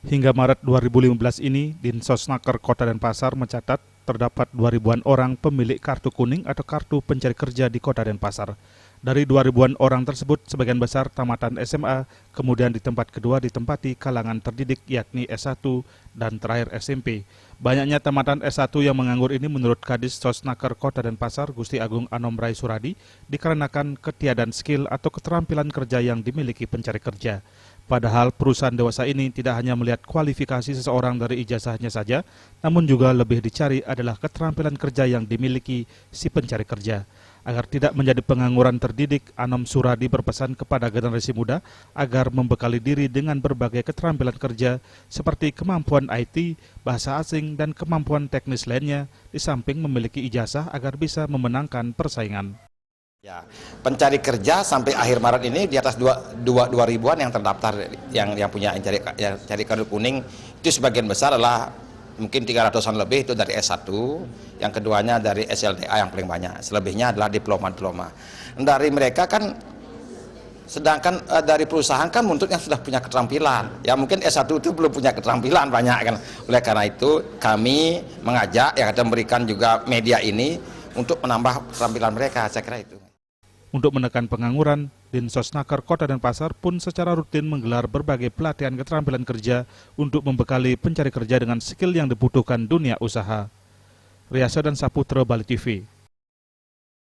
Hingga Maret 2015 ini, Dinsosnaker Kota Denpasar mencatat terdapat 2.000-an orang pemilik kartu kuning atau kartu pencari kerja di Kota Denpasar. Dari 2.000-an orang tersebut, sebagian besar tamatan SMA, kemudian di tempat kedua ditempati kalangan terdidik yakni S1 dan terakhir SMP. Banyaknya tamatan S1 yang menganggur ini menurut Kadis Sosnaker Kota Denpasar Gusti Agung Anomrai Suradi dikarenakan ketiadaan skill atau keterampilan kerja yang dimiliki pencari kerja. Padahal perusahaan dewasa ini tidak hanya melihat kualifikasi seseorang dari ijazahnya saja, namun juga lebih dicari adalah keterampilan kerja yang dimiliki si pencari kerja. Agar tidak menjadi pengangguran terdidik, Anom Suradi berpesan kepada generasi muda agar membekali diri dengan berbagai keterampilan kerja seperti kemampuan IT, bahasa asing, dan kemampuan teknis lainnya, di samping memiliki ijazah agar bisa memenangkan persaingan. Ya, pencari kerja sampai akhir Maret ini di atas 2.000-an yang terdaftar yang punya cari kartu kuning. Itu sebagian besar adalah mungkin 300-an lebih itu dari S1, yang keduanya dari SLTA yang paling banyak, selebihnya adalah diploma-diploma. Dari mereka kan, sedangkan dari perusahaan kan untuk yang sudah punya keterampilan, ya mungkin S1 itu belum punya keterampilan banyak kan. Oleh karena itu kami mengajak, ya kita memberikan juga media ini untuk menambah keterampilan mereka, saya kira itu. Untuk menekan pengangguran, Dinsosnaker Kota Denpasar pun secara rutin menggelar berbagai pelatihan keterampilan kerja untuk membekali pencari kerja dengan skill yang dibutuhkan dunia usaha. Riasa dan Saputra, Bali TV.